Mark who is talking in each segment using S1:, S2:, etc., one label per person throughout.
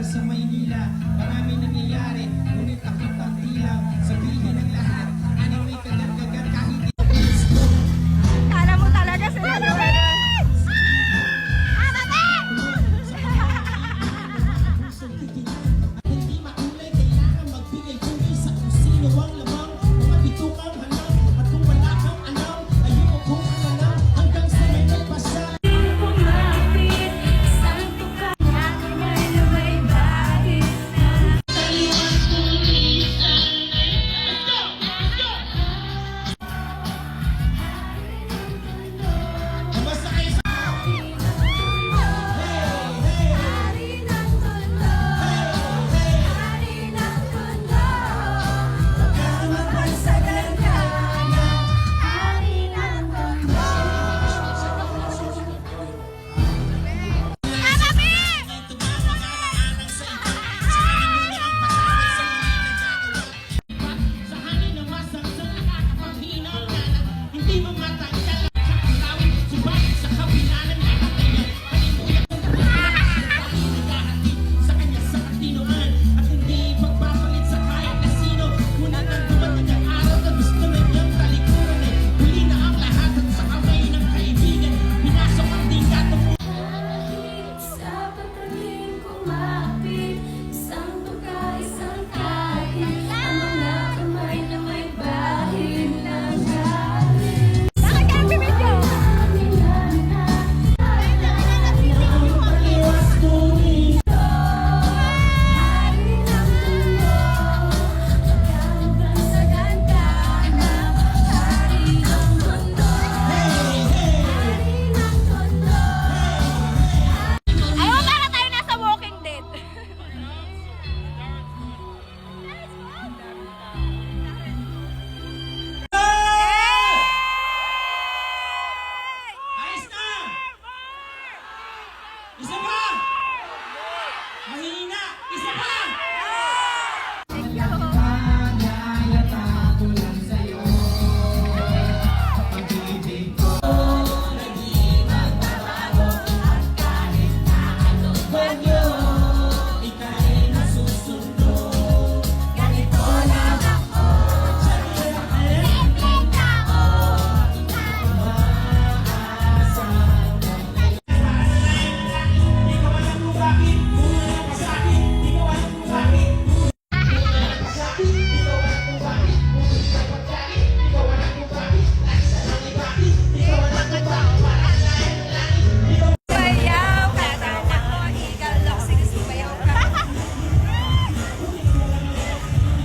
S1: lugar sa Maynila. Marami nangyayari, ngunit ako tanti lang. Sabihin ang lahat, anyway kagat-kagat kahit di
S2: Kala mo talaga sila naman.
S1: at hindi makulay, kailangan magbigay kulay sa kung sino ang lamang. Kung mabito kang hanap, at kung wala kang alam, ayoko kung alam, hanggang sa may nagpasa. Basta kayo sa sa hangin na masang nakakapanghinang kanan, hindi mamatanggal ang tawid, subalit sa kabila ng nakatayan, kalimutan ang naghahatid sa kanya sa katinoan, at hindi pagpapalit sa kahit na sino. Ngunit ang dumating ang araw na gusto na niyang talikuran ay huli na ang lahat at sa kamay ng kaibigan, pinasok ang tingkat ng
S3: Sa pagtaling kumapit, isang tuka, isang kahit, ang mga kamay na may bahid ng galit.
S2: Bakit kaya bibidyo?
S1: pag-iwas tuloy.
S3: Hari ng mundo, magkakaroon sa ganda ng hari ng mundo. Hari ng mundo.
S2: Ayaw, para tayo nasa Walking Dead.
S1: Ayos na! Isa pa! Mahina! Isa pa! Pagayayata ko lang sa'yo. Pag-ibig ko naging magbabago at kahit na anong bagyo, ika'y nasusundo. Ganito lang ako.
S2: Simpleng tao.
S1: Di ka alam kung bakit bumulong ka sa'kin. Di ka alam kung bakit bumulong ka sa'kin. Di ka alam kung bakit bumulong ka pagkain. Di ka alam kung bakit nasa lang ibakit. Di ka alam kung bakit parang lahat ng langit. Di ka
S2: Sumayaw ka, tanak mo, igalok, sige sumayaw ka.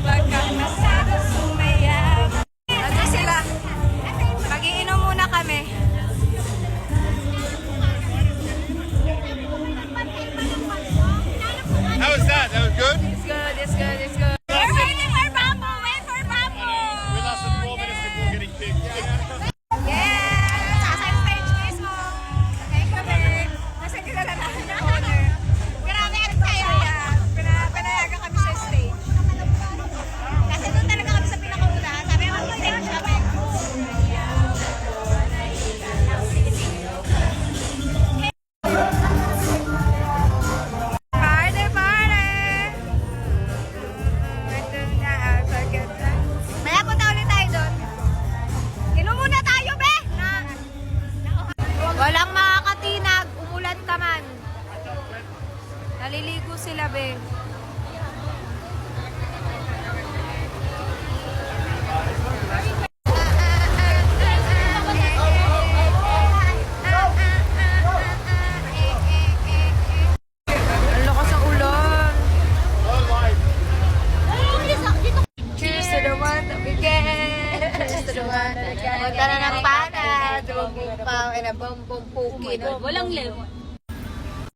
S2: Wag kang masyado sumayaw. Nandun sila. Mag-iinom muna kami.
S4: How was that? That was good?
S2: It's good, it's good, it's good. We're waiting for Bamboo! Wait for Bamboo!
S4: We lasted 4 minutes before getting kicked.
S2: Yes! Sa stage mismo. Thank you, babe. Kasi kilala namin yung owner. Grabe ang saya. Pinayagan kami sa stage. Kasi doon talaga kami sa pinakauna. Sabi ko, mag-stage kami. Party, party! Maya punta ulit tayo doon. Inom muna tayo, be! Walang makakatinag, umulan ka man. Naliligo sila, be. Ang lakas ng ulan. Cheers to the one that we get. Cheers to the one that we get. Punta na ng pana. Dumugpaw and a bumbong puki. Walang lemon.